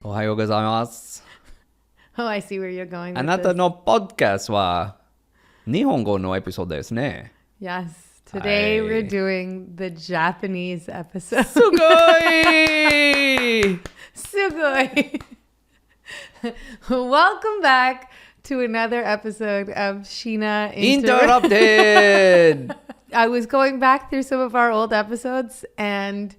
おはようございます。 Oh, I see where you're going あ with なた this. のポッドキャストは日本語のエピソードですね。 Yes. Today we're Hi. doing the Japanese episode. すごい Sugoi. Welcome back to another episode of Sheena Interrupted. I was going back through some of our old episodes and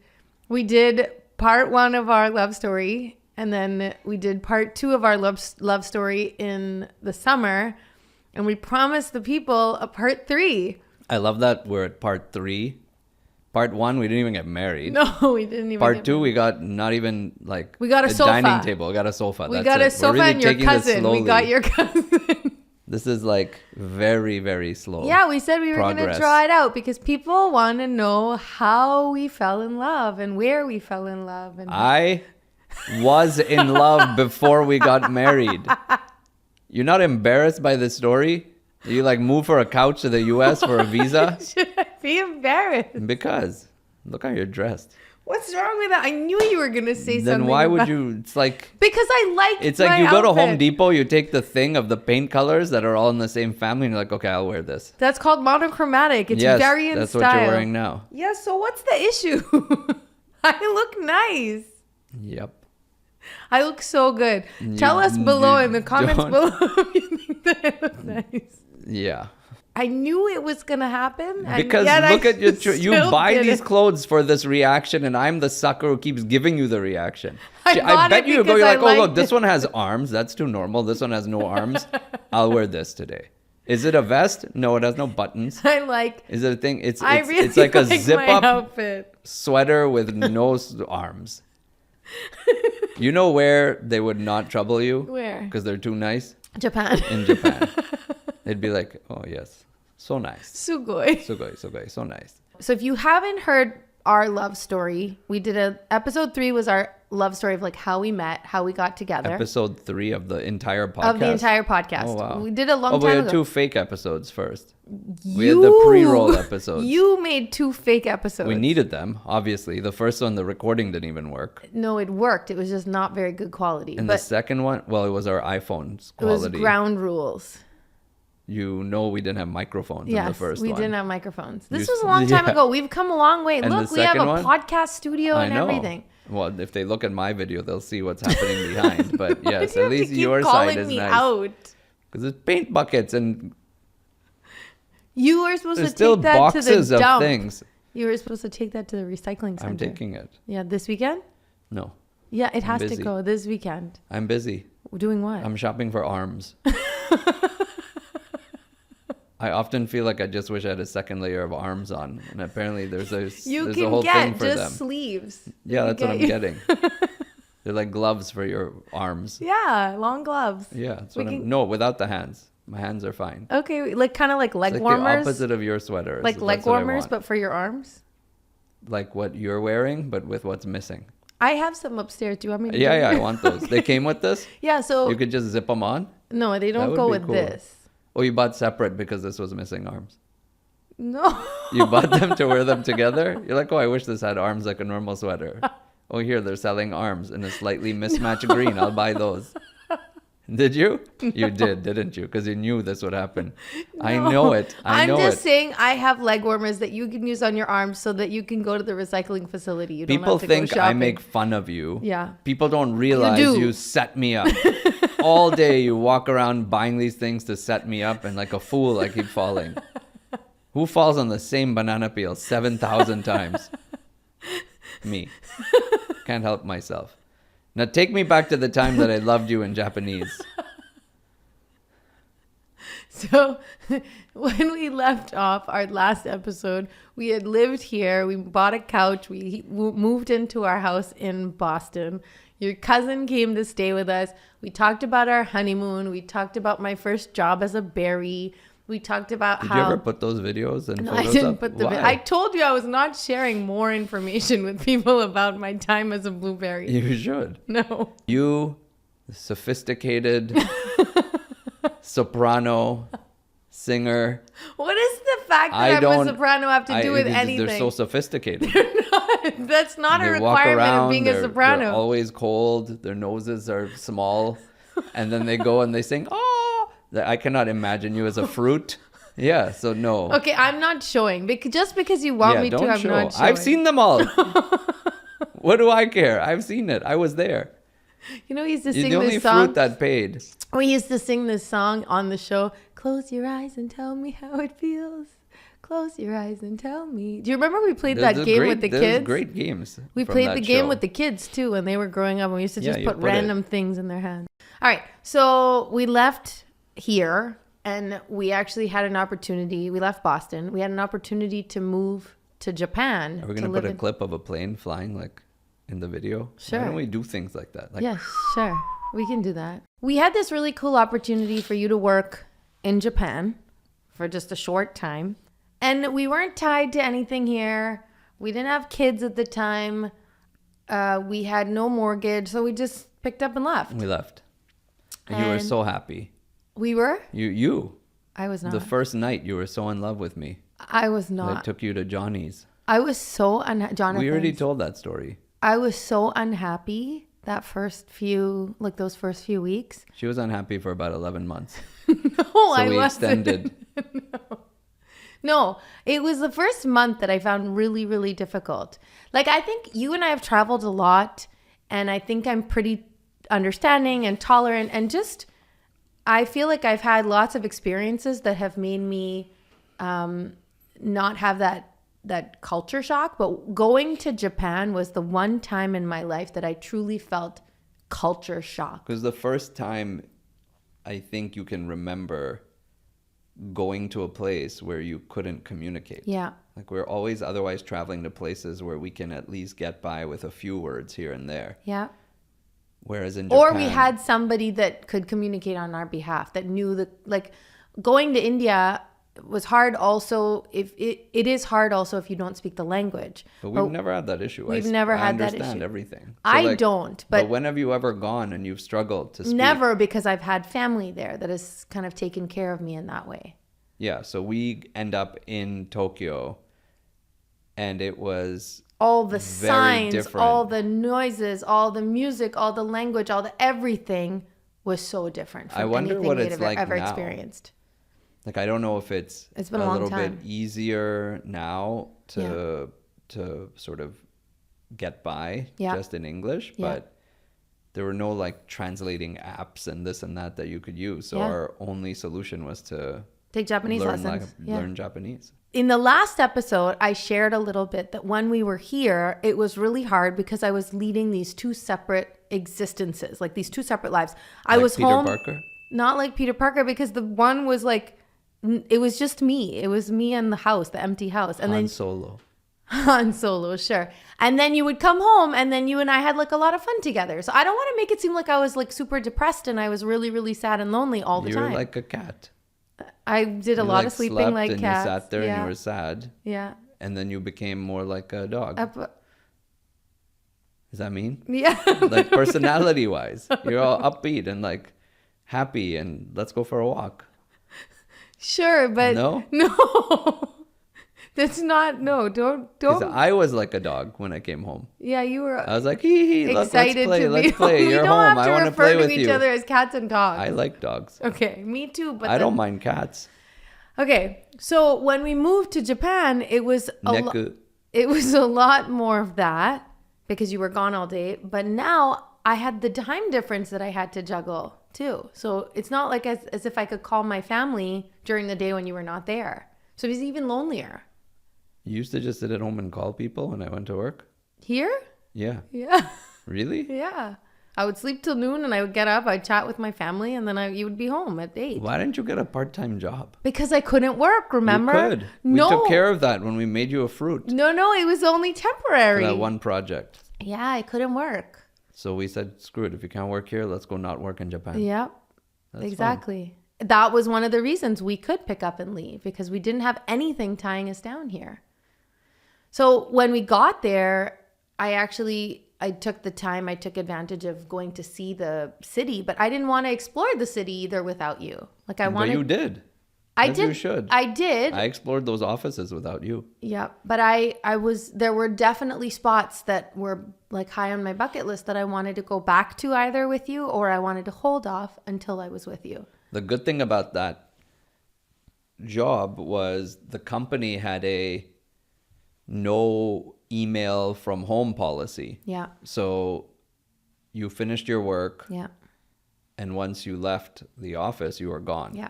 we did part 1 of our love story and then we did part 2 of our love story in the summer and we promised the people a part 3. I love that we're at part 3. Part 1, we didn't even get married. No, we didn't even. Part 2, we got not even like we got a sofa. dining table. We got a sofa. We That's got it. a sofa We're really and your taking this cousin. We slowly. got your cousin. This is like very, very slow. Yeah, we said we were going to progress. try it out because people want to know how we fell in love and where we fell in love. And I was in love before we got married. You're not embarrassed by this story? You like move for a couch to the US for a visa? Should I be embarrassed? Because look how you're dressed. What's wrong with that? I knew you were going to say something. Then why would about... you? It's like Because I like it's like you my go to outfit. Home Depot, you take the thing of the paint colors that are all in the same family, and you're like, okay, I'll wear this. That's called monochromatic. It's yes, very in that's style. what you're wearing now. Yeah, so what's the issue? I look nice. Yep. I look so good. Tell us below in the comments don't. below if you think that I look nice. Yeah. I knew it was going to happen. And Because yet look at your you still buy did these it. clothes for this reaction, and I'm the sucker who keeps giving you the reaction. I bought bet it you go, because you're I like, oh, look, liked this it." one has arms. That's too normal. This one has no arms. I'll wear this today. Is it a vest? No, it has no buttons. I like. Is it a thing? It's I really it's like a like zip my up outfit. sweater with no arms. You know where they would not trouble you? Where? Because they're too nice? Japan. In Japan. They'd be like, oh, yes. So nice. Sugoi. So nice. So if you haven't heard our love story, we did episode 3 was our love story of like how we met, how we got together. Episode 3 of the entire podcast? Of the entire podcast. Oh, wow. We did a long we time had ago. 2 fake episodes first. We had the pre-roll episodes. You made 2 fake episodes. We needed them, obviously. The first one, the recording didn't even work. No, it worked. It was just not very good quality. And but the second one, well, it was our iPhone's it was quality. ground rules. You know we didn't have microphones in the Yes, first we one. didn't have microphones. This You was a long time yeah. ago. We've come a long way. And Look, the we have a second one? podcast studio I and know. everything. Well, if they look at my video, they'll see what's happening behind. But Why yes, do you at have to least keep your calling side is me nice. out? Because it's paint buckets and You were supposed there's to still take that to boxes the of dump. things. You were supposed to take that to the recycling center. I'm taking it. Yeah, this weekend? No, Yeah, it has to busy. go this weekend. I'm busy. Doing what? I'm shopping for arms. I often feel like I just wish I had a second layer of arms on, and apparently there's a you there's can a whole get thing for just them. sleeves. Yeah, You that's what I'm get- getting. They're like gloves for your arms. Yeah, long gloves. Yeah, that's We what I'm. can- No, without the hands. My hands are fine. Okay, like kind of like leg It's like warmers. the opposite of your sweater. Like leg That's what I warmers, want. but for your arms. Like what you're wearing, but with what's missing. I have some upstairs. Do you want me to? Yeah, do yeah, it? I want those. They came with this. Yeah, so You could just zip them on. no, they That don't would go be with cool. this. Oh, you bought separate because this was missing arms. No. You bought them to wear them together. You're like, oh, I wish this had arms like a normal sweater. Oh, here they're selling arms in a slightly mismatched green. I'll buy those. Did you? You did, didn't you? Because you knew this would happen. I know it. I know I'm just it. saying I have leg warmers that you can use on your arms so that you can go to the recycling facility. You don't People have to go think I shopping. make fun of you. Yeah. People don't realize do. you set me up. All day you walk around buying these things to set me up, and like a fool I keep falling. Who falls on the same banana peel 7,000 times? Me. Can't help myself. Now take me back to the time that I loved you in Japanese. So when we left off our last episode, we had lived here. We bought a couch. We moved into our house in Boston. Your cousin came to stay with us. We talked about our honeymoon. We talked about my first job as a berry. We talked about Did how... you ever put those videos and No, photos I didn't up? put the... Why? I told you I was not sharing more information with people about my time as a blueberry. You should. No. You, sophisticated soprano singer. What is the fact that I'm a soprano have to do with anything? They're so sophisticated. That's not a They walk requirement around, of being a they're soprano. always cold. Their noses are small. And then they go and they sing, oh! I cannot imagine you as a fruit. Yeah, so no. Okay, I'm not showing. Just because you want me to, I'm not showing. I've seen them all. What do I care? I've seen it. I was there. You know, we used to You're sing the only this song. fruit that paid. We used to sing this song on the show. Close your eyes and tell me how it feels. Close your eyes and tell me. Do you remember we played that game with the kids? Great games. We played the game with the kids too when they were growing up, and we used to just put random things in their hands. All right, so we left here, and we actually had an opportunity. We left Boston. We had an opportunity to move to Japan. Are we going to put a clip of a plane flying like in the video? Sure. Why don't we do things like that? Like, yeah, sure. We can do that. We had this really cool opportunity for you to work in Japan for just a short time. And we weren't tied to anything here. We didn't have kids at the time. We had no mortgage. So we just picked up and left. We left. And you were so happy. We were? You. I was not. The first night you were so in love with me. I was not. I took you to Johnny's. I was so Jonathan. We already told that story. I was so unhappy those first few weeks. She was unhappy for about 11 months. No, I wasn't. Extended. No, it was the first month that I found really, really difficult. Like, I think you and I have traveled a lot, and I think I'm pretty understanding and tolerant, and just, I feel like I've had lots of experiences that have made me not have that culture shock. But going to Japan was the one time in my life that I truly felt culture shock. Because the first time I think you can remember going to a place where you couldn't communicate. Yeah. Like, we're always otherwise traveling to places where we can at least get by with a few words here and there. Yeah. Whereas in Japan, or we had somebody that could communicate on our behalf, that knew like going to India was hard also. If it is hard also if you don't speak the language. But we've never had that issue. We've never had that issue. I understand everything. So I don't. But when have you ever gone and you've struggled to speak? Never, because I've had family there that has kind of taken care of me in that way. Yeah. So we end up in Tokyo, and it was all the signs, different. All the noises, all the music, all the language, all the everything was so different from anything we'd ever experienced. Like, I don't know if it's been a long little time. bit easier now to sort of get by just in English, but there were no like translating apps and this and that you could use. So our only solution was to take Japanese lessons. Learn Japanese. In the last episode, I shared a little bit that when we were here, it was really hard because I was leading these two separate existences, like these two separate lives. I was Peter home. Parker? Not like Peter Parker, because the one was like, it was just me. It was me and the house, the empty house. And Han Solo. Han Solo, sure. And then you would come home, and then you and I had like a lot of fun together. So I don't want to make it seem like I was like super depressed and I was really, really sad and lonely all the time. You're like a cat. I did a lot of sleeping like and cats. You sat there and you were sad. Yeah. And then you became more like a dog. Does that mean? Yeah. Like, personality wise, you're all upbeat and like happy and let's go for a walk. Sure, but no. That's not, no, don't. I was like a dog when I came home. Yeah, you were. I was like, hee, let's play. Let's play. You're home. I want to play with you. We don't have to refer to each other as cats and dogs. I like dogs. Okay, me too. But I don't mind cats. Okay, so when we moved to Japan, it was a lot more of that because you were gone all day. But now I had the time difference that I had to juggle too. So it's not like as if I could call my family during the day when you were not there. So it was even lonelier. You used to just sit at home and call people when I went to work? Here? Yeah. Yeah. Really? Yeah. I would sleep till noon and I would get up, I'd chat with my family, and then you would be home at 8. Why didn't you get a part-time job? Because I couldn't work, remember? You could. No. We took care of that when we made you a fruit. No, it was only temporary. For that one project. Yeah, I couldn't work. So we said, screw it. If you can't work here, let's go not work in Japan. Yep. That's exactly. Fun. That was one of the reasons we could pick up and leave, because we didn't have anything tying us down here. So when we got there, I took advantage of going to see the city, but I didn't want to explore the city either without you. But you did. As you should. I did. I explored those offices without you. Yeah, but there were definitely spots that were like high on my bucket list that I wanted to go back to either with you, or I wanted to hold off until I was with you. The good thing about that job was the company had a no email from home policy. Yeah. So you finished your work. Yeah. And once you left the office, you were gone. Yeah.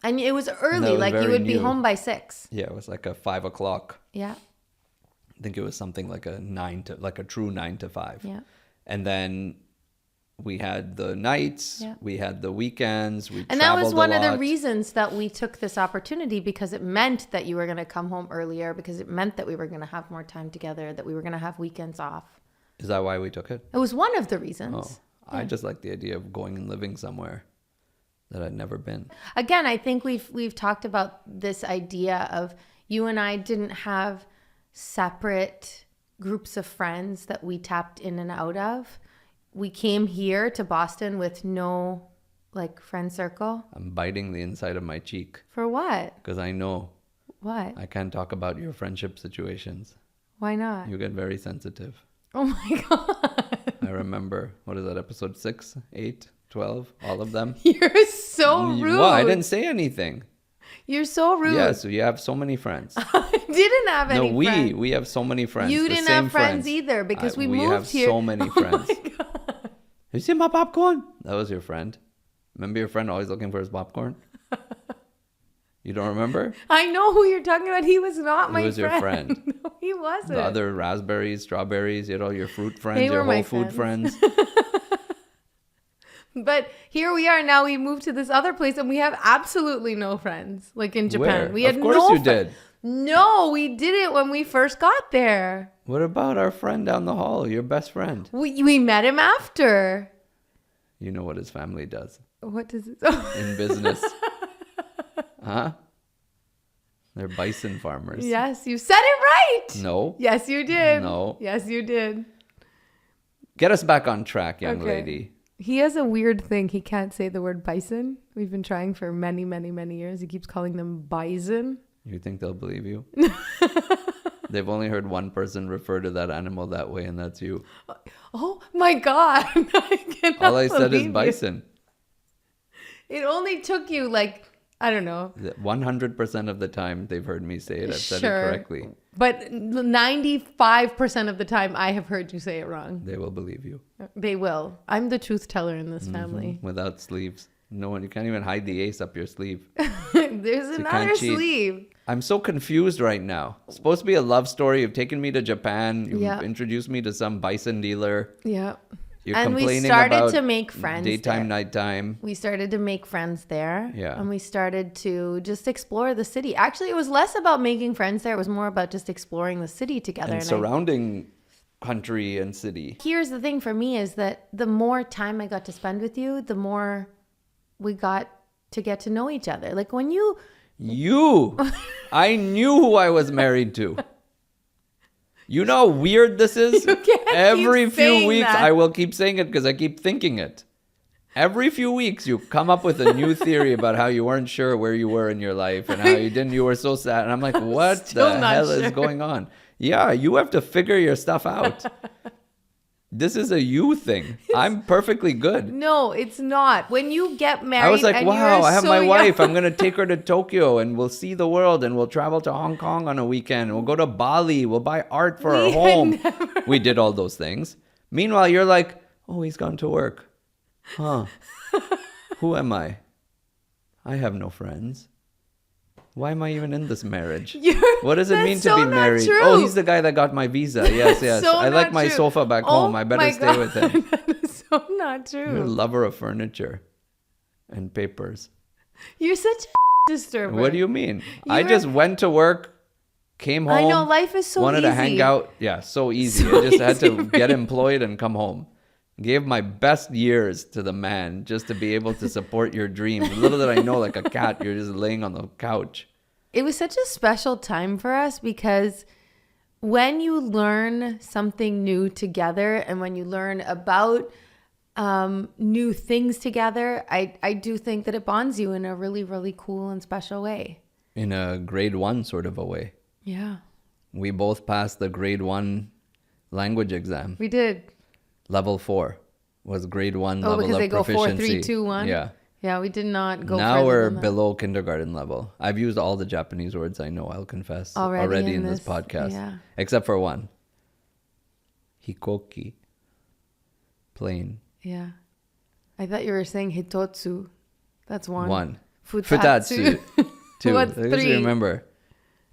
And it was early, was like you very would be new. home by 6. Yeah, it was like a 5 o'clock. Yeah. I think it was something like a true 9 to 5. Yeah. And then we had the nights, Yeah. we had the weekends, And that was one of the reasons that we took this opportunity, because it meant that you were going to come home earlier, because it meant that we were going to have more time together, that we were going to have weekends off. Is that why we took it? It was one of the reasons. Oh, I just like the idea of going and living somewhere that I'd never been. Again, I think we've talked about this idea of you and I didn't have separate groups of friends that we tapped in and out of. We came here to Boston with no like friend circle. I'm biting the inside of my cheek For what? because I know What? I can't talk about your friendship situations. Why not? You get very sensitive. Oh my God. I remember, what is that, episode 6, 8, 12, all of them? You're so rude. Well, I didn't say anything. You're so rude. Yeah, so you have so many friends. I didn't have any No, friends. we have so many friends. You the didn't same have friends either because we we moved have here. so many friends. You see my popcorn? That was your friend. Remember your friend always looking for his popcorn? You don't remember? I know who you're talking about. He was not my friend. He was your friend. No, he wasn't. The other raspberries, strawberries, you know, your fruit friends, They your were my whole food friends. But here we are now. We moved to this other place and we have absolutely no friends. Like in Japan, Where? we had Of course no you did. No, we didn't when we first got there. What about our friend down the hall, your best friend? We met him after. You know what his family does What does it? in business. Huh? They're bison farmers. Yes, you said it right. No. Yes, you did. No. Yes, you did. Get us back on track, young Okay. lady. He has a weird thing. He can't say the word bison. We've been trying for many, many, many years. He keeps calling them bison. You think they'll believe you? They've only heard one person refer to that animal that way, and that's you. Oh my God. All I said is believe you. bison. It only took you like, I don't know. 100% of the time they've heard me say it. I've said it Sure. correctly. But 95% of the time I have heard you say it wrong. They will believe you. They will. I'm the truth teller in this family. Without sleeves. No one, you can't even hide the ace up your sleeve. There's you another can't cheat. sleeve. I'm so confused right now. It's supposed to be a love story. You've taken me to Japan. You've Yeah. introduced me to some bison dealer. Yeah. You're And we complaining started about to make friends daytime, there. nighttime. We started to make friends there. Yeah. And we started to just explore the city. Actually, it was less about making friends there. It was more about just exploring the city together. And surrounding country and city. Here's the thing for me is that the more time I got to spend with you, the more we got to get to know each other. Like when you... I knew who I was married to. You know how weird this is? You can't Every keep few saying weeks, that. I will keep saying it because I keep thinking it. Every few weeks, you come up with a new theory about how you weren't sure where you were in your life and how you were so sad. And I'm like, what still the not hell sure. is going on? Yeah, you have to figure your stuff out. This is a you thing. I'm perfectly good. No, it's not. When you get married, I was like, and wow, you're I have so my young- wife. I'm going to take her to Tokyo and we'll see the world and we'll travel to Hong Kong on a weekend. We'll go to Bali. We'll buy art for our We had home. never- We did all those things. Meanwhile, you're like, oh, he's gone to work. Huh. Who am I? I have no friends. Why am I even in this marriage? What does it That's mean to so be not married? true. Oh, he's the guy that got my visa. Yes, yes. So I like not my true. sofa back home. I better my stay God. with him. That is so not You're a true. lover of furniture and papers. You're such a disturber. What do you mean? You I were- just went to work, came home. I know, life is so wanted to easy. hang out. Yeah, so easy. So I just had to easy, get right? employed and come home. Gave my best years to the man just to be able to support your dreams. Little did I know, like a cat, you're just laying on the couch. It was such a special time for us because when you learn something new together and when you learn about new things together, I do think that it bonds you in a really, really cool and special way. In a grade 1 sort of a way. Yeah. We both passed the grade 1 language exam. We did. Level 4 was grade 1 level because of they go proficiency. 4, 3, 2, 1? Yeah. Yeah, we did not go Now further we're than that. below kindergarten level. I've used all the Japanese words I know, I'll confess, Already in in this this, podcast. yeah. Except for one. Hikoki. Plane. Yeah. I thought you were saying hitotsu. That's one. One. Futatsu. Two. What's I guess three? you remember.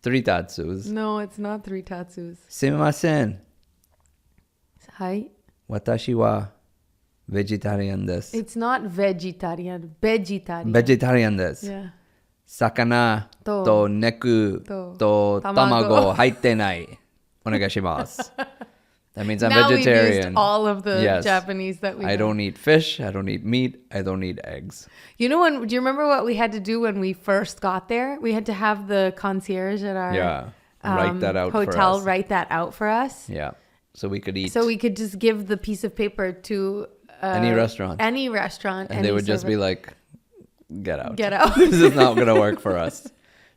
3 tatsus. No, it's not 3 tatsus. Sumimasen. Hi. Watashi wa vegetarian desu. It's not vegetarian. Vegetarian. Vegetarian desu. Yeah. Sakana To. to neku To. to Tamago. tamago haite nai. Onegaishimasu. That means I'm now vegetarian. we've used all of the Yes. Japanese that we I know. don't eat fish. I don't eat meat. I don't eat eggs. You know when? Do you remember what we had to do when we first got there? We had to have the concierge at our Write that out for hotel us. write that out for us, Yeah. So we could eat so we could just give the piece of paper to any restaurant. any restaurant, And any they would just be server. like, get out. Get out. This is not going to work for us.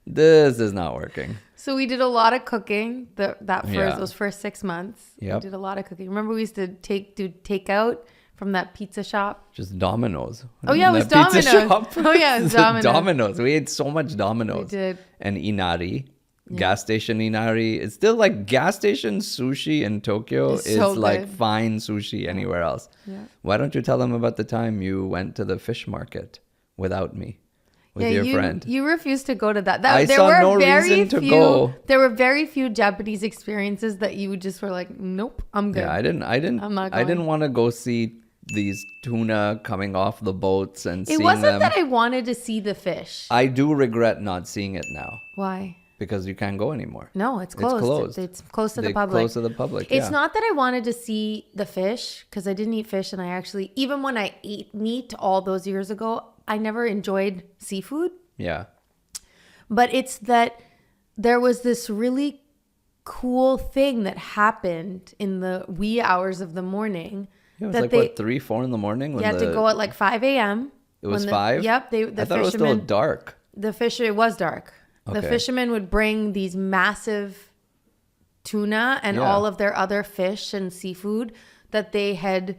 This is not working. So we did a lot of cooking those first 6 months. Yep. We did a lot of cooking. Remember we used to do takeout from that pizza shop? Just Domino's. Oh, yeah, it was That pizza Domino's. shop. Oh, yeah, it was Domino's. Domino's. We ate so much Domino's. We did. And Inari. Gas station Inari. It's still like gas station sushi in Tokyo It's is so like good. fine sushi anywhere else. Yeah. Why don't you tell them about the time you went to the fish market without me? With your friend. You refused to go to that. I there saw were no very reason to few, go. There were very few Japanese experiences that you just were like, nope, I'm good. Yeah, I didn't I'm not I didn't going. want to go see these tuna coming off the boats and It seeing wasn't them. that I wanted to see the fish. I do regret not seeing it now Why? because you can't go anymore. No, it's closed. closed. It's close to They the public. close to the public. It's yeah. not that I wanted to see the fish because I didn't eat fish, and I actually, even when I ate meat all those years ago, I never enjoyed seafood. Yeah. But it's that there was this really cool thing that happened in the wee hours of the morning. It was that like they, what 3, 4 in the morning. you When had to go at like 5 a.m. It was when 5. Yep. The I thought it was still fishermen. dark. It was dark. The Okay. fishermen would bring these massive tuna and Yeah. all of their other fish and seafood that they had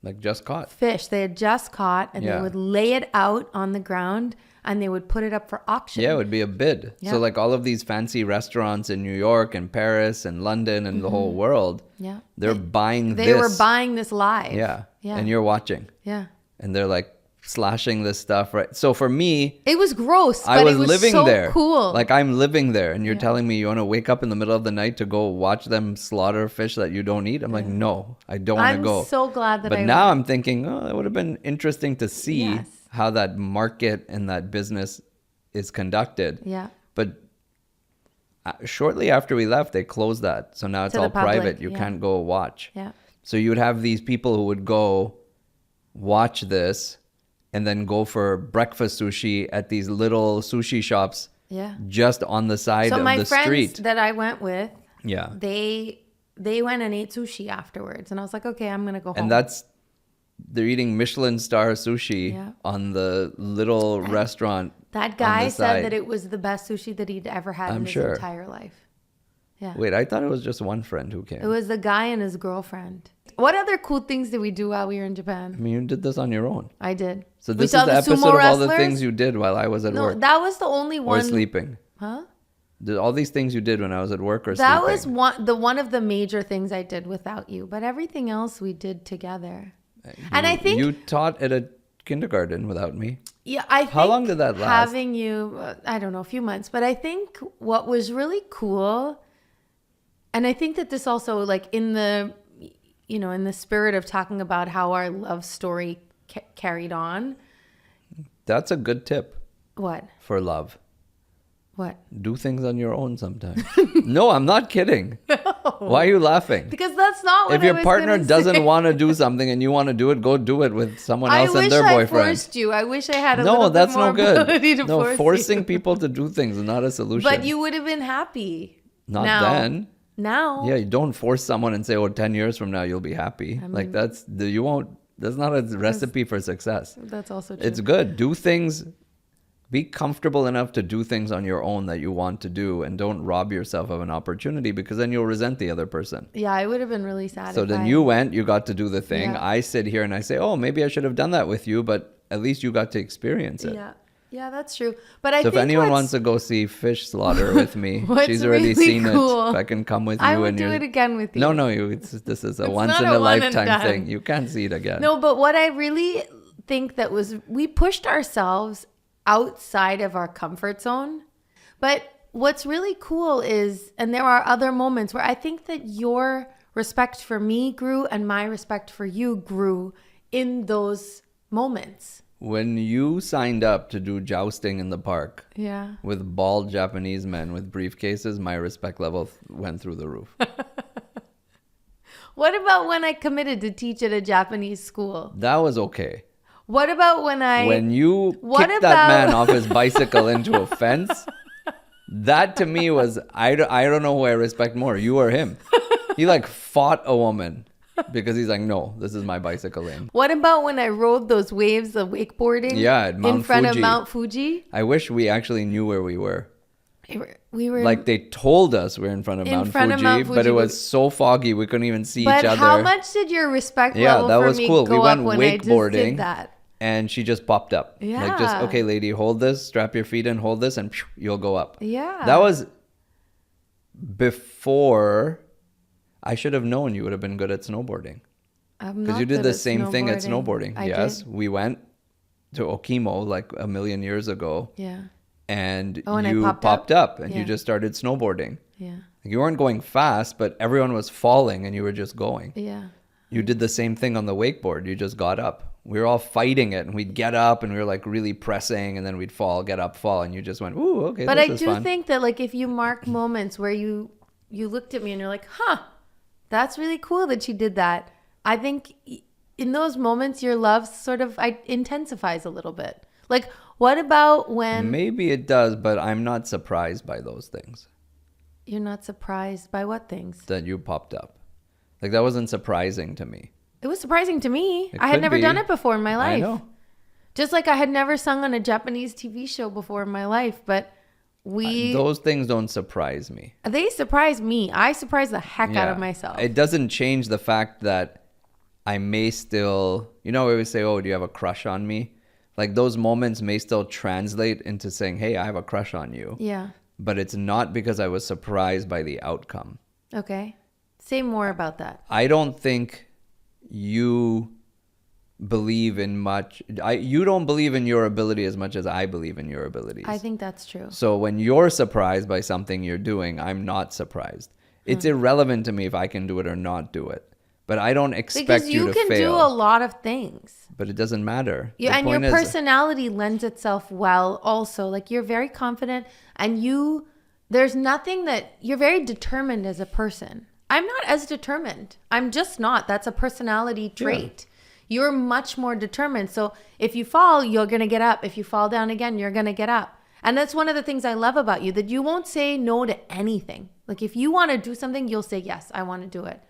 Like just caught. they had just caught, and Yeah. they would lay it out on the ground and they would put it up for auction. Yeah, it would be a bid. Yeah. So like all of these fancy restaurants in New York and Paris and London and the whole world, Yeah. they're buying They this. were buying this live. Yeah. Yeah. And you're watching. Yeah. And they're like slashing this stuff, right? So for me, It was gross, I but was it was living so there. cool. Like I'm living there, and you're Yeah. telling me you want to wake up in the middle of the night to go watch them slaughter fish that you don't eat. I'm like, no, I don't want to I'm go. so glad that But I now went. I'm thinking, oh, it would have been interesting to see Yes. how that market and that business is conducted. Yeah. But shortly after we left, they closed that. So now it's To the all public, private. You yeah. can't go watch. Yeah. So you would have these people who would go watch this and then go for breakfast sushi at these little sushi shops Yeah. just on the side So of my the friends street. that I went with, Yeah. they went and ate sushi afterwards, and I was like, okay, I'm gonna go home. And they're eating Michelin star sushi Yeah. on the little restaurant. that on guy the said side. that it was the best sushi that he'd ever had I'm in his sure. entire life. Yeah. Wait, I thought it was just one friend who came. It was the guy and his girlfriend. What other cool things did we do while we were in I Japan? mean, you did this on your own. I did. So We this saw is the sumo episode of all the wrestlers. things you did while I was at No, work. that was the only Or one. sleeping. Huh? All these things you did when I was at work or That sleeping. was one of the major things I did without you, but everything else we did together. And I think You taught at a kindergarten without me. Yeah, I think How long did that last? Having you, I don't know, a few months. But I think what was really cool, and I think that this also, like in the spirit of talking about how our love story carried on. That's a good tip What? for love. What? Do things on your own sometimes. No, I'm not kidding. Why are you laughing? Because that's not what If your I was partner gonna doesn't say. want to do something and you want to do it, go do it with someone I else and wish their I boyfriend. forced you. I wish I had a No, little that's bit more no good. ability to No, force forcing you. people to do things is not a solution. But you would have been happy. Not now. then. Now. Yeah, you don't force someone and say, "Oh, 10 years from now you'll be happy." Like mean- you won't. That's not a recipe for success. That's also true. It's good. Do things. Be comfortable enough to do things on your own that you want to do, and don't rob yourself of an opportunity, because then you'll resent the other person. Yeah, I would have been really sad. So then you went, you got to do the thing. Yeah. I sit here and I say, oh, maybe I should have done that with you, but at least you got to experience it. Yeah, that's true. But I So think if anyone wants to go see fish slaughter with me, she's already really seen cool, it. If I can come with you, I would and do it again with you. No, this is a once not in a a one and lifetime done. thing. You can't see it again. No, but what I really think that was, we pushed ourselves outside of our comfort zone. But what's really cool is, and there are other moments where I think that your respect for me grew and my respect for you grew in those moments. When you signed up to do jousting in the park Yeah. with bald Japanese men with briefcases, my respect level went through the roof. What about when I committed to teach at a Japanese school? That was okay. What about when you kicked that man off his bicycle into a fence, that to me was, I don't know who I respect more, you or him. He like fought a woman because he's like, no, this is my bicycle lane. What about when I rode those waves of wakeboarding? Yeah, at Mount in front Fuji. of Mount Fuji? I wish we actually knew where we were. We were Like they told us we're in front of Mount Fuji, but it was so foggy we couldn't even see each other. But how much did your respect level that for was me cool. go We went up when I just wakeboarding, did that? and she just popped up. Like, just, Yeah. okay, lady, hold this, strap your feet in, hold this, and phew, you'll go up. Yeah. That was before I should have known you would have been good at snowboarding. Because you did the same thing at snowboarding. Yes, we went to Okimo like a million years ago. Yeah. And and you I popped up and Yeah. you just started snowboarding. Yeah. You weren't going fast, but everyone was falling and you were just going. Yeah. You did the same thing on the wakeboard. You just got up. We were all fighting it, and we'd get up and we were like really pressing, and then we'd fall, get up, fall, and you just went, ooh, okay, But this I is do fun. think that like if you mark moments where you looked at me and you're like, huh, that's really cool that she did that. I think in those moments your love sort of intensifies a little bit. Like, what about when Maybe it does, but I'm not surprised by those things you're not surprised by what things? that you popped up. Like, that wasn't surprising to me. It was surprising to me. It I had could never be. done it before in my life. I know. Just like I had never sung on a Japanese TV show before in my life, but Those things don't surprise me. they surprised me. I surprised the heck out of myself. It doesn't change the fact that I may still, we always say, oh, do you have a crush on me? Like, those moments may still translate into saying, hey, I have a crush on you. Yeah. But it's not because I was surprised by the outcome. Okay. Say more about that. I don't think you believe in much. You don't believe in your ability as much as I believe in your abilities. I think that's true. So when you're surprised by something you're doing, I'm not surprised. It's irrelevant to me if I can do it or not do it. But I don't expect Because you to can fail. do a lot of things. But it doesn't matter. Yeah, The and your point is- personality lends itself well also. Like, you're very confident and there's nothing that you're very determined as a person. I'm not as determined. I'm just not. That's a personality trait. You're much more determined. So if you fall, you're going to get up. If you fall down again, you're going to get up. And that's one of the things I love about you, that you won't say no to anything. Like, if you want to do something, you'll say, yes, I want to do it.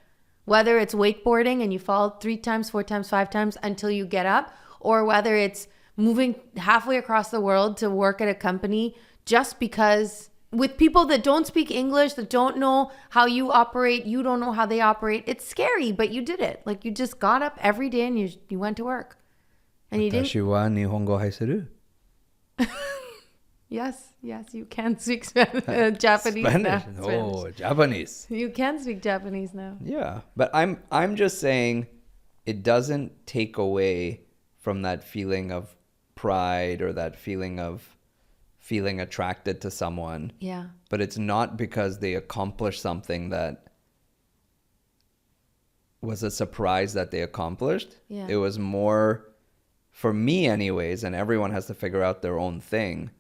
Whether it's wakeboarding and you fall 3 times, 4 times, 5 times until you get up, or whether it's moving halfway across the world to work at a company just because with people that don't speak English, that don't know how you operate, you don't know how they operate. It's scary, but you did it. Like, you just got up every day and you went to work. And you did. 私は日本語を愛する. Yes, you can speak Japanese now. Spanish. Oh, Japanese. You can speak Japanese now. Yeah, but I'm just saying it doesn't take away from that feeling of pride or that feeling of feeling attracted to someone. Yeah. But it's not because they accomplished something that was a surprise that they accomplished. Yeah. It was more, for me anyways, and everyone has to figure out their own thing.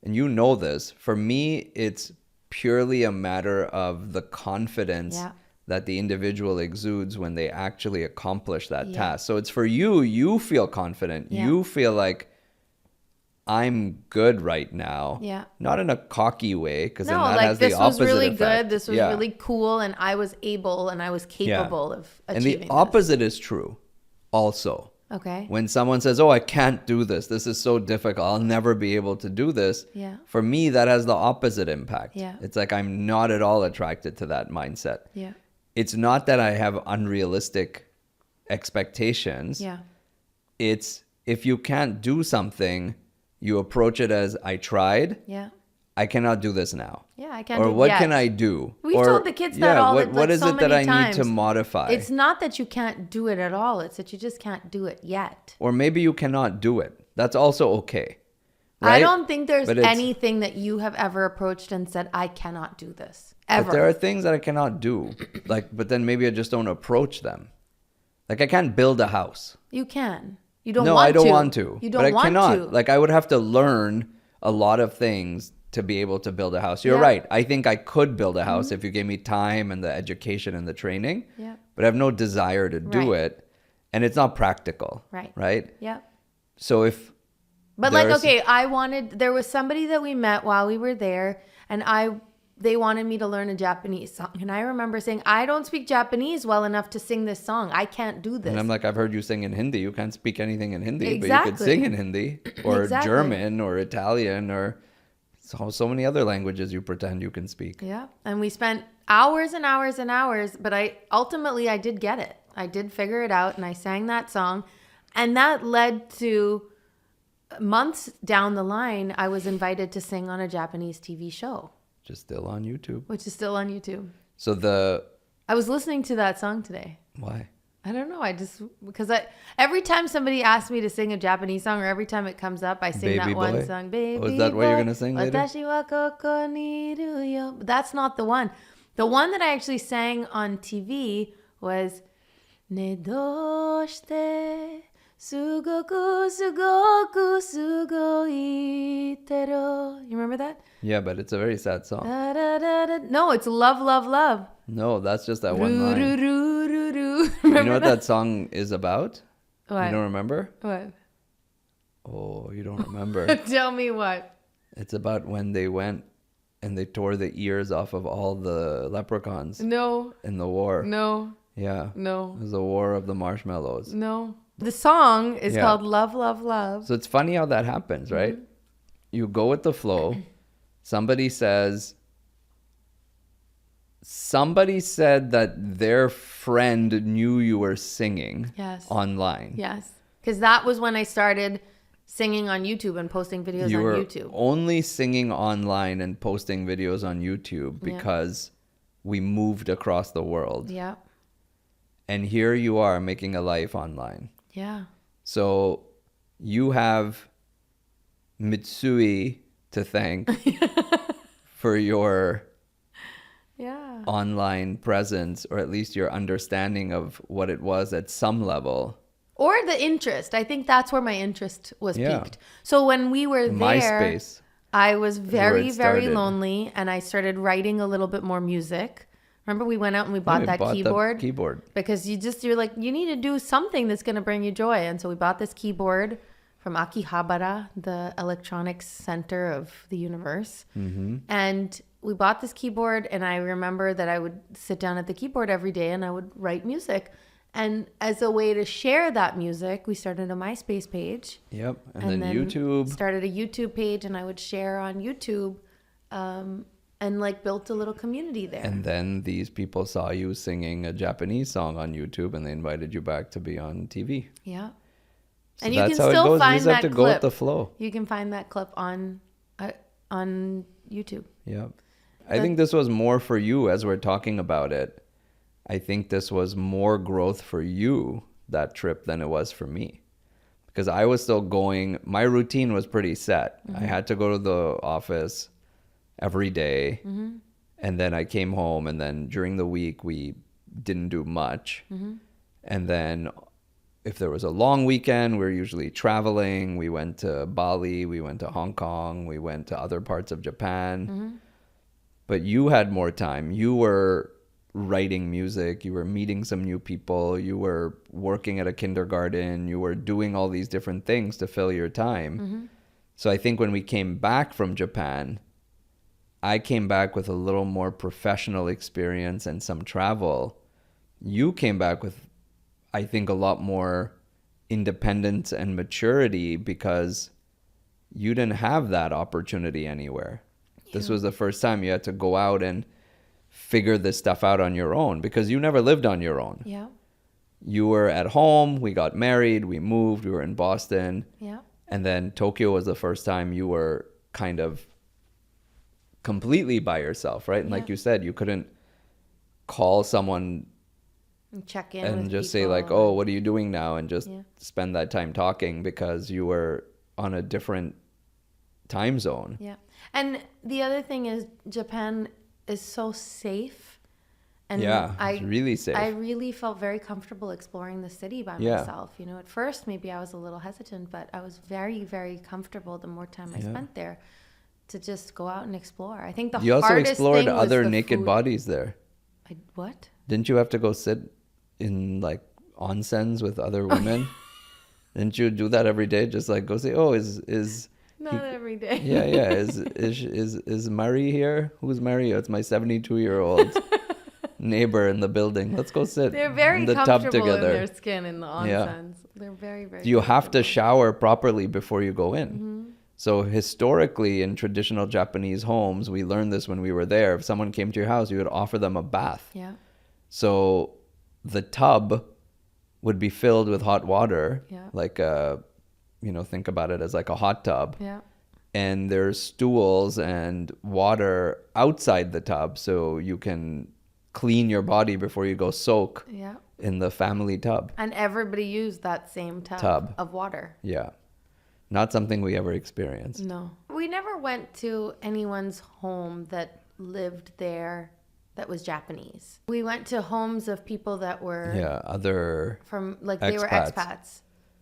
And you know this, for me, it's purely a matter of the confidence that the individual exudes when they actually accomplish that task. So it's for you feel confident. Yeah. You feel like, I'm good right now. Yeah. Not in a cocky way, because then No, that like, has the this opposite was really effect. good. This was really cool. And I was able and I was capable of achieving And the opposite is true. also. Okay. When someone says, oh, I can't do this. This is so difficult. I'll never be able to do this. Yeah. For me, that has the opposite impact. Yeah. It's like I'm not at all attracted to that mindset. Yeah. It's not that I have unrealistic expectations. Yeah. It's if you can't do something, you approach it as I tried. Yeah. I cannot do this now. Yeah, I can't Or do it what yet. can I do? We've Or, told the kids that all what, the- what like is so it that many I need to times. modify? It's not that you can't do it at all. It's that you just can't do it yet. Or maybe you cannot do it. That's also okay. I Right? don't think there's But it's- anything that you have ever approached and said, I cannot do this. Ever. But there are things that I cannot do. But then maybe I just don't approach them. Like I can't build a house. You can. You don't No, want to. I don't want to. You don't but I want cannot. to. Like I would have to learn a lot of things to be able to build a house. You're Yeah. right. I think I could build a house if you gave me time and the education and the training. Yeah. But I have no desire to do Right. it. And it's not practical. Right. Right? Yeah. So if But like, there's- okay, there was somebody that we met while we were there, and they wanted me to learn a Japanese song. And I remember saying, I don't speak Japanese well enough to sing this song. I can't do this. And I'm like, I've heard you sing in Hindi. You can't speak anything in Hindi, but you Exactly. could sing in Hindi or Exactly. German or Italian or so many other languages you pretend you can speak. Yeah. And we spent hours and hours and hours, but ultimately I did get it. I did figure it out, and I sang that song. And that led to months down the line, I was invited to sing on a Japanese TV show, Just still on YouTube. which is still on YouTube. So I was listening to that song today. why? I don't know. Because every time somebody asks me to sing a Japanese song, or every time it comes up, I sing Baby that one Boy? song. Baby Oh, is that what you're boy, gonna sing later? watashi wa koko ni iru yo. But that's not the one. The one that I actually sang on TV was Ne doshite sugoku sugoku sugoi teru. You remember that? Yeah, but it's a very sad song. Da, da, da, da. No, it's Love, Love, Love. No, that's just that one Ru, line. ru, ru, ru, ru. You Remember know what that song is about? What? You don't remember? What? Oh, you don't remember. Tell me what. It's about when they went and they tore the ears off of all the leprechauns No, in the war. no, Yeah. no, It was the war of the marshmallows. no. The song is Yeah. called Love, Love, Love. So it's funny how that happens, right? You go with the flow. Somebody said that their friend knew you were singing Yes. online. Yes. Because that was when I started singing on YouTube and posting videos You on were YouTube. only singing online and posting videos on YouTube Yeah. because we moved across the world. Yeah. And here you are making a life online. Yeah. So you have Mitsui to thank for your Yeah. online presence, or at least your understanding of what it was at some level. Or the interest. I think that's where my interest was Yeah. peaked. So when we were there, MySpace. I was very, it very started. lonely, and I started writing a little bit more music. Remember, we went out and we bought that the keyboard? keyboard. Because you're like, you need to do something that's going to bring you joy. And so we bought this keyboard from Akihabara, the electronics center of the universe. Mm-hmm. And we bought this keyboard, and I remember that I would sit down at the keyboard every day and I would write music. And as a way to share that music, we started a MySpace page. Yep. And then YouTube. Started a YouTube page, and I would share on YouTube, and like built a little community there. And then these people saw you singing a Japanese song on YouTube, and they invited you back to be on TV. Yeah. So And you that's can how it still goes. find You just have that to go with clip. the flow. You can find that clip on YouTube. Yeah. I think this was more for you as we're talking about it. I think this was more growth for you, that trip, than it was for me. Because I was still going, my routine was pretty set. Mm-hmm. I had to go to the office every day. Mm-hmm. And then I came home, and then during the week we didn't do much. Mm-hmm. And then if there was a long weekend, we're usually traveling. We went to Bali, we went to Hong Kong, we went to other parts of Japan. Mm-hmm. But you had more time. You were writing music, you were meeting some new people, you were working at a kindergarten, you were doing all these different things to fill your time. Mm-hmm. So I think when we came back from Japan, I came back with a little more professional experience and some travel. You came back with, I think, a lot more independence and maturity because you didn't have that opportunity anywhere. This was the first time you had to go out and figure this stuff out on your own because you never lived on your own. Yeah. You were at home, we got married, we moved, we were in Boston. Yeah. And then Tokyo was the first time you were kind of completely by yourself, right? And like you said, you couldn't call someone And check in and with just say people. like, oh, what are you doing now? And just spend that time talking because you were on a different time zone. Yeah. And the other thing is Japan is so safe. And it's really safe. I really felt very comfortable exploring the city by myself. You know, at first maybe I was a little hesitant, but I was very, very comfortable the more time I spent there to just go out and explore. I think you also hardest explored thing was other the naked food. bodies there. What? Didn't you have to go sit in like onsens with other women? Didn't you do that every day? Just like go say, oh, is Not every day. yeah. Is Murray here? Who's Murray? Oh, it's my 72-year-old neighbor in the building. Let's go sit They're very in the tub comfortable in together. their skin in the onsens. Yeah. They're very, very You have to comfortable. shower properly before you go in. So historically in traditional Japanese homes, we learned this when we were there. If someone came to your house, you would offer them a bath. Yeah. So the tub would be filled with hot water, like think about it as like a hot tub. Yeah. And there's stools and water outside the tub so you can clean your body before you go soak in the family tub. And everybody used that same tub of water. Yeah. Not something we ever experienced. No. We never went to anyone's home that lived there that was Japanese. We went to homes of people that were other from like they were expats.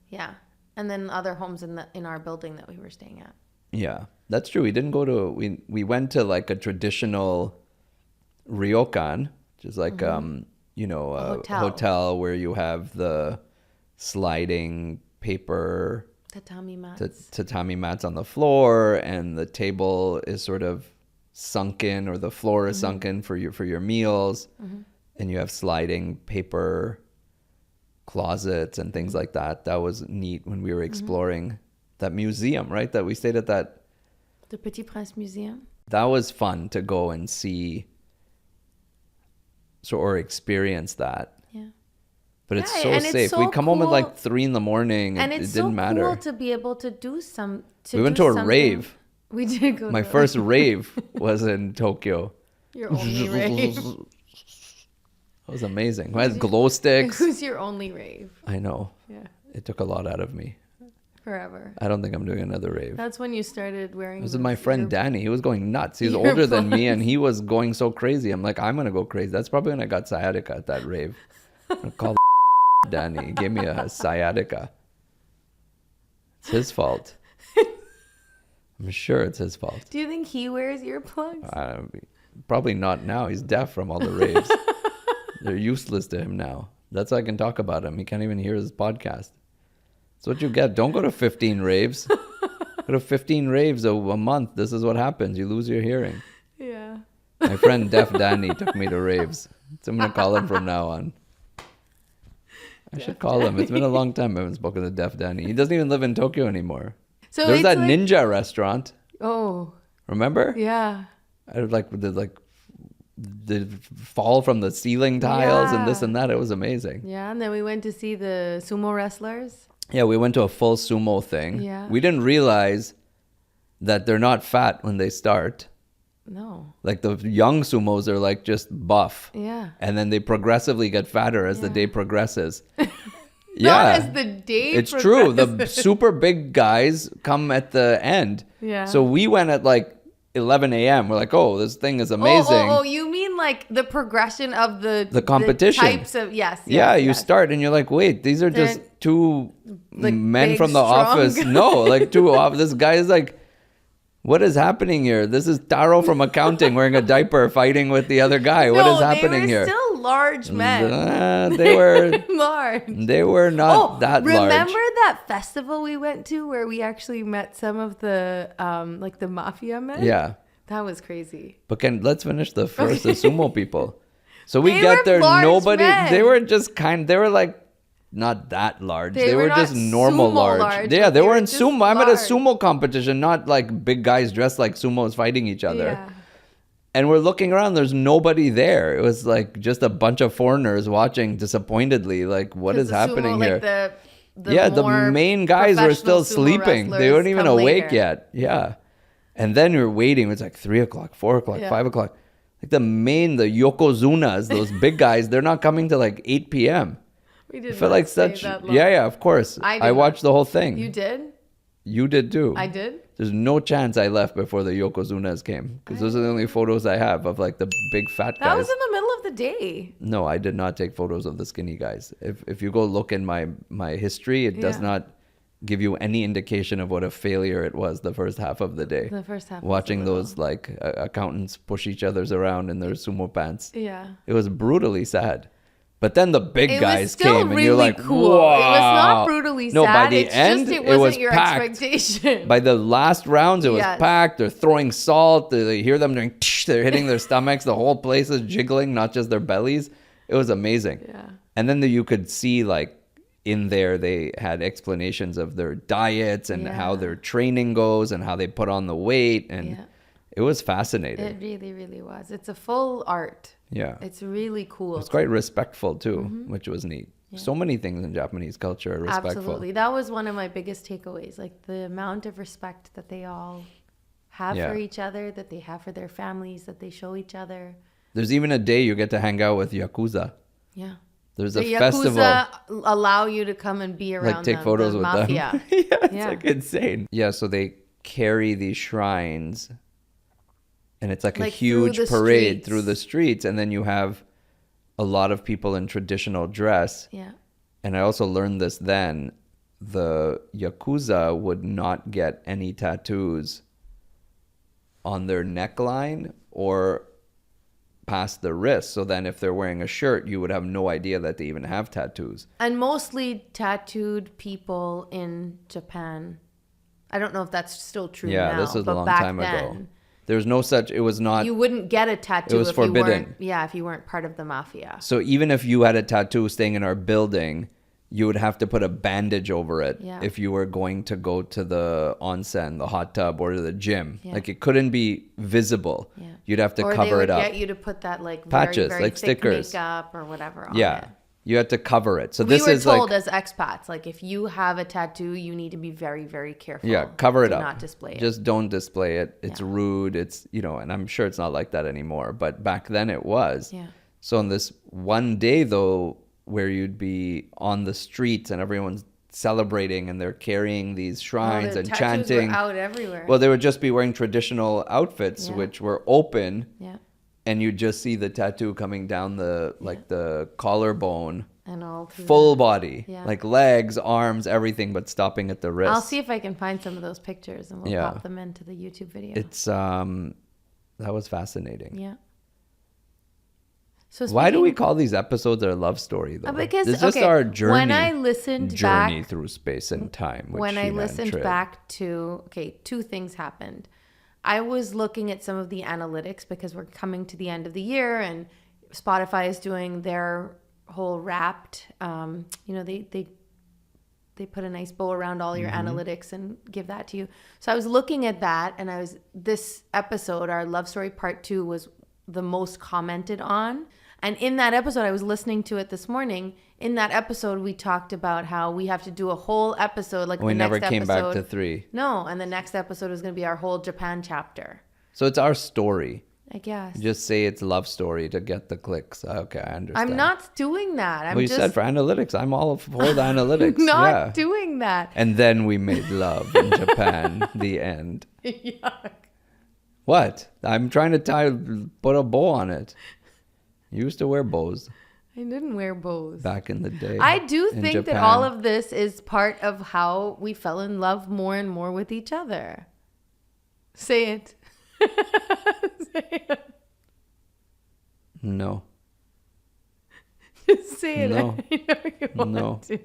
Yeah. And then other homes in our building that we were staying at. Yeah. That's true. We didn't go to we went to like a traditional ryokan, which is like a hotel where you have the sliding paper tatami mats. Tatami mats on the floor, and the table is sort of sunken, or the floor is sunken for your meals, and you have sliding paper closets and things like that. That was neat when we were exploring that museum, right? That we stayed at The Petit Prince Museum. That was fun to go and see or experience that. Yeah. But it's so safe. We'd come home at like 3 a.m. And it it's didn't so matter. cool to be able to do some. We went to a rave. We did go. My first rave was in Tokyo. Your only rave. It was amazing. I had glow sticks. Who's your only rave? I know. Yeah. It took a lot out of me. Forever. I don't think I'm doing another rave. That's when you started wearing. This is my friend Danny. He was going nuts. He was older than me, and he was going so crazy. I'm like, I'm gonna go crazy. That's probably when I got sciatica at that rave. I'm gonna call Danny. He gave me a sciatica. It's his fault. I'm sure it's his fault. Do you think he wears earplugs? Probably not now. He's deaf from all the raves. They're useless to him now. That's why I can talk about him. He can't even hear his podcast. That's what you get. Don't go to 15 raves. Go to 15 raves a month. This is what happens. You lose your hearing. Yeah. My friend Deaf Danny took me to raves. So I'm going to call him from now on. I should call him. It's been a long time I haven't spoken to Deaf Danny. He doesn't even live in Tokyo anymore. So there's that ninja restaurant. Oh. Remember? Yeah. I the fall from the ceiling tiles and this and that. It was amazing. Yeah, and then we went to see the sumo wrestlers. Yeah, we went to a full sumo thing. Yeah. We didn't realize that they're not fat when they start. No. Like the young sumos are like just buff. Yeah. And then they progressively get fatter as the day progresses. Not as the day it's progresses. true. The super big guys come at the end. Yeah. So we went at like 11 a.m. We're like, oh, this thing is amazing. Oh, you mean like the progression of the competition. The types of, yes. You start and you're like, wait, these are just two like men big, from the strong office. guys. No, like this guy is like, what is happening here? This is Taro from accounting wearing a diaper fighting with the other guy. What is happening here? They were still large men. They were large. They were not that large. Remember that festival we went to where we actually met some of the like the mafia men? Yeah. That was crazy. But let's finish the first, the sumo people. So we They get were there, large nobody, men. they were just they were like not that large. They They were were not just normal sumo large. large, Yeah, but they they were were in just sumo. I'm at a large. sumo competition, not like big guys dressed like sumos fighting each other. Yeah. And we're looking around, there's nobody there. It was like just a bunch of foreigners watching disappointedly, like, what 'Cause is the happening sumo, here? Like the more main guys were still professional sumo sleeping. They wrestlers weren't even come awake later. yet. Yeah. And then we were waiting. It was like 3 o'clock, 4 o'clock, Yeah. 5 o'clock. Like the Yokozunas, those big guys, they're not coming till like 8 p.m. We I did felt not like stay such. that long. Yeah, of course. I did I not. watched the whole thing. You did? You did too. I did? There's no chance I left before the Yokozunas came because those are the only photos I have of like the big fat guys. That was in the middle of the day. No, I did not take photos of the skinny guys. If you go look in my history, it does Yeah. not give you any indication of what a failure it was the first half of the day. The first half was Watching a little- those like accountants push each other's around in their sumo pants. Yeah. It was brutally sad. But then the big It guys was still came, really and you're like, cool. "Wow!" It was not brutally sad. No, by the it's end, just, it it wasn't was your packed. expectation. By the last rounds, it was Yes. packed. They're throwing salt. They hear them doing. Tsh, they're hitting their stomachs. The whole place is jiggling, not just their bellies. It was amazing. Yeah. And then you could see like in there they had explanations of their diets and how their training goes and how they put on the weight, and it was fascinating. It really, really was. It's a full art. Yeah. It's really cool. It's quite respectful too, which was neat. So many things in Japanese culture are respectful. Absolutely. That was one of my biggest takeaways. Like the amount of respect that they all have for each other, that they have for their families, that they show each other. There's even a day you get to hang out with Yakuza. Yeah. There's The a festival. Yakuza allow you to come and be around Like take them, photos the with mafia. them. Yeah, it's Yeah. like insane. Yeah, so they carry these shrines and it's like a Like through huge the parade streets. through the streets, and then you have a lot of people in traditional dress. Yeah. And I also learned this then, the Yakuza would not get any tattoos on their neckline or past the wrist. So then if they're wearing a shirt, you would have no idea that they even have tattoos. And mostly tattooed people in Japan. I don't know if that's still true Yeah, now. this was a but long back time ago. then, There's no such, it was not. you wouldn't get a tattoo It was if you forbidden. weren't, if you weren't part of the mafia. So even if you had a tattoo staying in our building, you would have to put a bandage over it Yeah. if you were going to go to the onsen, the hot tub, or to the gym. Yeah. Like it couldn't be visible. Yeah. You'd have to Or they cover would it up. get you to put that like Patches, very like thick stickers. makeup or whatever on Yeah. it. You had to cover it. So We this were is told like, as expats, like if you have a tattoo, you need to be very, very careful. yeah, cover it Do up. not display it. Just don't display it. It's Yeah. rude. It's, and I'm sure it's not like that anymore, but back then it was. Yeah. So on this one day though, where you'd be on the streets and everyone's celebrating and they're carrying these shrines the and tattoos chanting. were out everywhere. Well, they would just be wearing traditional outfits, Yeah. which were open, yeah. and you'd just see the tattoo coming down the collarbone, And all through full body, Yeah. like legs, arms, everything, but stopping at the wrist. I'll see if I can find some of those pictures and we'll Yeah. pop them into the YouTube video. It's that was fascinating. Yeah. So Why do we speaking- call these episodes our love story though? Because it's just okay, our journey. when I listened journey back, through space and time. with when Sheena I and listened Trip. back to two things happened. I was looking at some of the analytics because we're coming to the end of the year and Spotify is doing their whole wrapped. They put a nice bow around all your analytics and give that to you. So I was looking at that, and this episode, our love story part 2, was the most commented on. And in that episode, I was listening to it this morning. In that episode, we talked about how we have to do a whole episode, like we the never next came episode. back to 3. No, and the next episode was going to be our whole Japan chapter, So it's our story. I guess. Just say it's love story to get the clicks. Okay, I understand. I'm not doing that. I'm Well, you just said for analytics. I'm all for the analytics. not yeah. doing that. And then we made love in Japan. The end. Yuck. What? I'm trying to put a bow on it. You used to wear bows I didn't wear bows. back in the day. I do in think that Japan. all of this is part of how we fell in love more and more with each other. Say it. Say it. No. Just say it. No. I know you want No. to.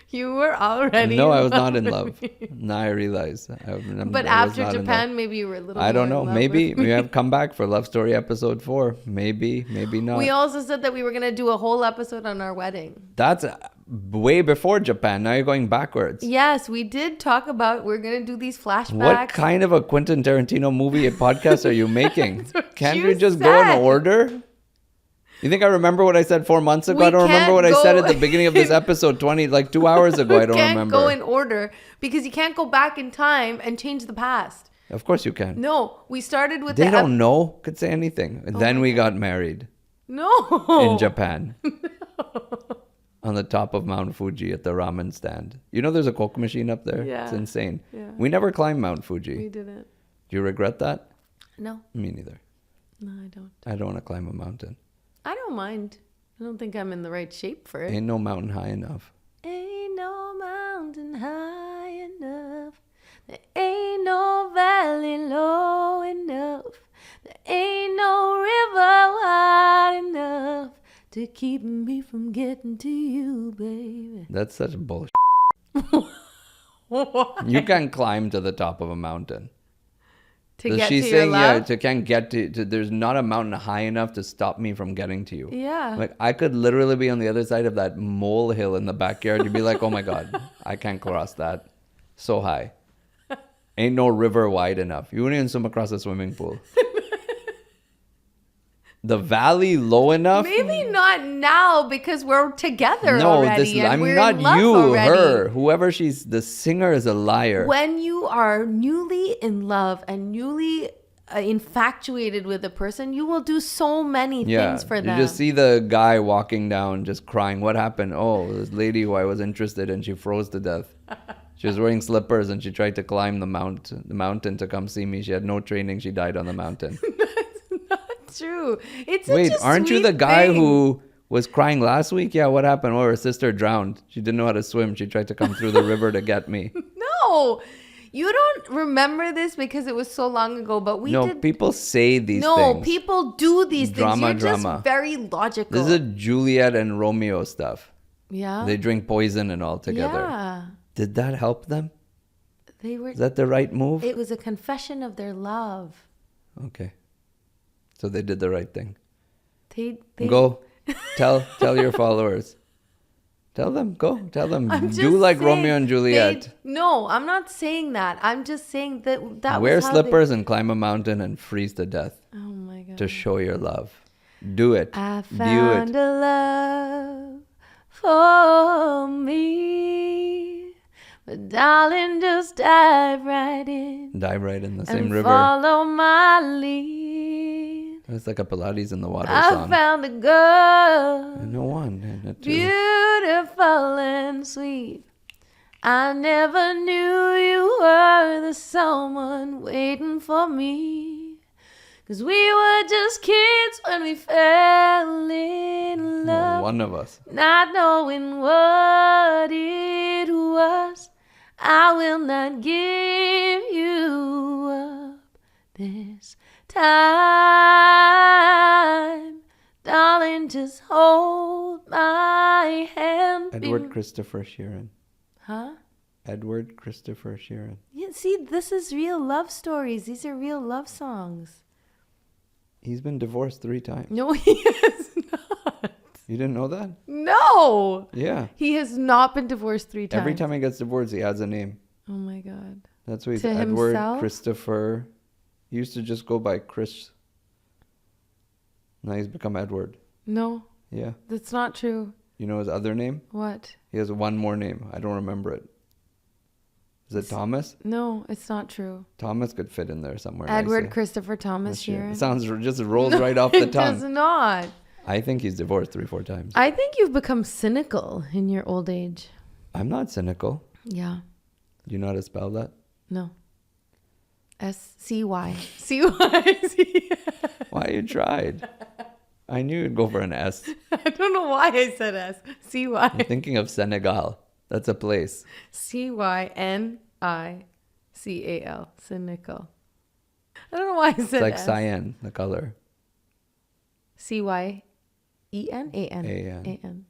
You were already No, in I was not in with love. me. Now I realize. But I was after not in love. Japan, maybe you were a little I don't more know. in love Maybe with we me. have come back for Love Story episode 4. Maybe not. We also said that we were going to do a whole episode on our wedding. That's way before Japan. Now you're going backwards. Yes, we did talk about we're going to do these flashbacks. What kind of a Quentin Tarantino movie podcast are you making? Can't you we just go said. in order? You think I remember what I said 4 months ago? We I don't remember what I can't said go- at the beginning of this episode 2 hours ago. I don't can't remember. go in order because you can't go back in time and change the past. Of course you can. No, we started with They don't know. Could say anything. And then we got married No. in Japan. On the top of Mount Fuji at the ramen stand. You know there's a Coke machine up there? Yeah. It's insane. Yeah. We never climbed Mount Fuji. We didn't. Do you regret that? No. Me neither. No, I don't. I don't want to climb a mountain. I don't mind. I don't think I'm in the right shape for it. Ain't no mountain high enough. Ain't no mountain high enough. There ain't no valley low enough. There ain't no river wide enough to keep me from getting to you, baby. That's such bullshit. Why? You can't climb to the top of a mountain. To Is get she to saying, your love? can't get to, there's not a mountain high enough to stop me from getting to you. Yeah. Like, I could literally be on the other side of that molehill in the backyard. You'd be like, oh my God, I can't cross that. So high. Ain't no river wide enough. You wouldn't even swim across a swimming pool. The valley low enough? Maybe not now because we're together already. And I'm we're not in love you, already. her. Whoever the singer is a liar. When you are newly in love and newly infatuated with a person, you will do so many things for them. You just see the guy walking down just crying. What happened? Oh, this lady who I was interested in, she froze to death. She was wearing slippers and she tried to climb the mountain to come see me. She had no training. She died on the mountain. True. It's Wait, such a aren't you sweet the guy thing. who was crying last week? Yeah, what happened? Oh, her sister drowned. She didn't know how to swim. She tried to come through the river to get me. No, you don't remember this because it was so long ago. But we did. People say these No, things. people do these Drama, things. You're drama. just very logical. This is Juliet and Romeo stuff. Yeah. They drink poison and all together. Yeah. Did that help them? They were. Is that the right move? It was a confession of their love. Okay. So they did the right thing. They Go. Tell your followers. Tell them. Go. Tell them. I'm just Do like saying Romeo and Juliet. No, I'm not saying that. I'm just saying that Wear was how slippers and climb a mountain and freeze to death Oh my god. to show your love. Do it. I Do found it. a love for me. But darling, just dive right in Dive right in the same and river. follow my lead. It's like a Pilates in the water I song. found a girl, No one. And two. beautiful and sweet. I never knew you were the someone waiting for me. 'Cause we were just kids when we fell in love. One of us. Not knowing what it was. I will not give you up this time. Darling, just hold my hand. Edward Christopher Sheeran. Huh? Edward Christopher Sheeran. Yeah, see, this is real love stories. These are real love songs. He's been divorced 3 times. No, he is not. You didn't know that? No. Yeah. He has not been divorced 3 times. Every time he gets divorced, he adds a name. Oh my God. That's why he's To Edward himself? Christopher. He used to just go by Chris. Now he's become Edward. No, Yeah. that's not true. You know his other name? What? He has one more name. I don't remember it. Is it Thomas? No, it's not true. Thomas could fit in there somewhere. Edward nicely. Christopher Thomas That's it. Sheeran. It sounds just rolls right off the It does tongue. not. I think he's divorced 3-4 times. I think you've become cynical in your old age. I'm not cynical. Yeah. Do you know how to spell that? No. S-C-Y. C-Y. Why you tried? I knew you'd go for an S. I don't know why I said S. I'm C-Y. thinking of Senegal. That's a place. C-Y-N-I-C-A-L. Cynical. I don't know why I said It's like S. cyan, the color. C-Y-E-N? A-N. A-N. A-N.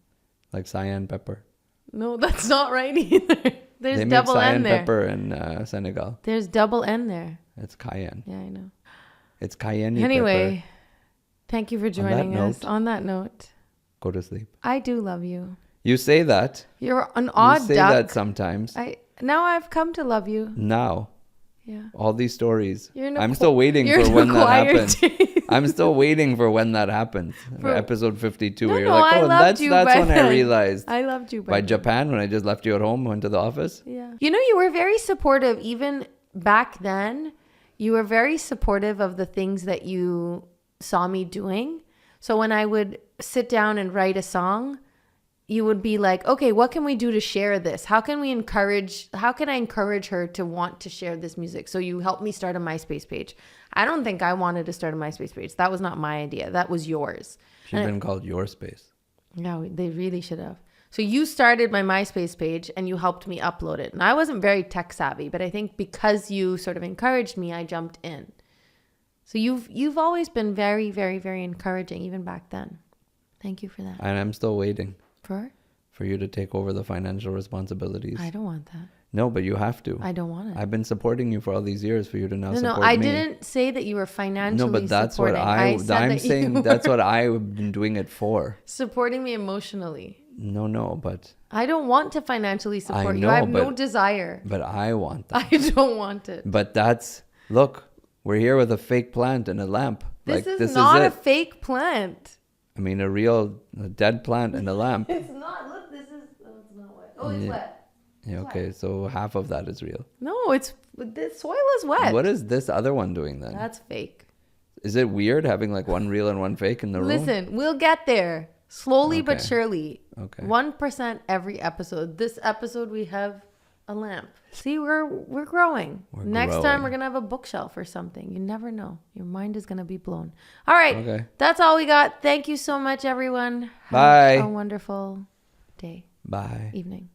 Like cyan pepper. No, that's not right either. There's They make double cyan N there. pepper in Senegal. There's double N there. It's cayenne. Yeah, I know. It's cayenne Anyway, pepper. thank you for that joining us. note- On that note, Go to sleep. I do love you. You say that. You're an odd You say duck. that sometimes. Now I've come to love you. Now. Yeah. All these stories. You're I'm still waiting for when that happens. taste. I'm still waiting for when that happens. For- Episode 52, No, where you're no, like, I oh, loved that's you when by I then. realized. I loved you By then. Japan, when I just left you at home, went to the office. Yeah. You know, you were very supportive even back then. You were very supportive of the things that you saw me doing. So when I would sit down and write a song, you would be like, okay, what can we do to share this? How can I encourage her to want to share this music? So you helped me start a MySpace page. I don't think I wanted to start a MySpace page. That was not my idea. That was yours. Should have been called Your Space. No, they really should have. So you started my MySpace page and you helped me upload it. And I wasn't very tech savvy, but I think because you sort of encouraged me, I jumped in. So you've always been very, very, very encouraging, even back then. Thank you for that. And I'm still waiting For you to take over the financial responsibilities. I don't want that. No, but you have to. I don't want it. I've been supporting you for all these years for you to now support me. I didn't say that you were financially No, but that's supporting. what I'm saying. That's what I've been doing it for. Supporting me emotionally. No, but I don't want to financially support you. know, I have no but- desire. but I want that. I don't want it. But look, we're here with a fake plant and a lamp. This like, is not it. a fake plant. I mean, a dead plant and a lamp. It's not. Look, it's not wet. Oh, it's wet. Yeah, okay, so half of that is real. No, the soil is wet. What is this other one doing then? That's fake. Is it weird having like one real and one fake in the room? Listen, we'll get there slowly but Okay. surely. Okay. 1% every episode. This episode we have a lamp. See, we're growing. Next time growing. we're gonna have a bookshelf or something. You never know. Your mind is gonna be blown. All right. Okay. That's all we got. Thank you so much, everyone. Bye. Have a wonderful day, Bye. evening.